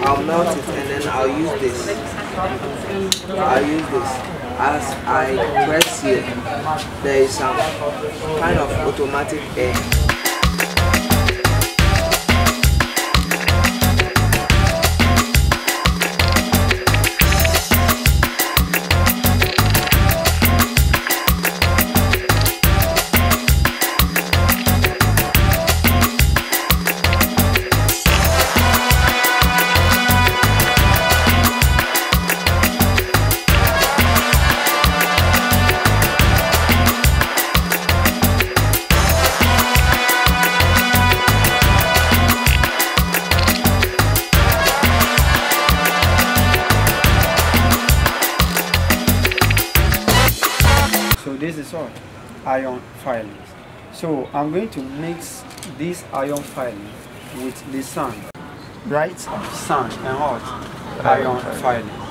I'll melt it and then I'll use this. As I press here, there is some kind of automatic air. This is what? Iron filings. So I'm going to mix this iron filing with the sand, bright sand and what? Iron filing.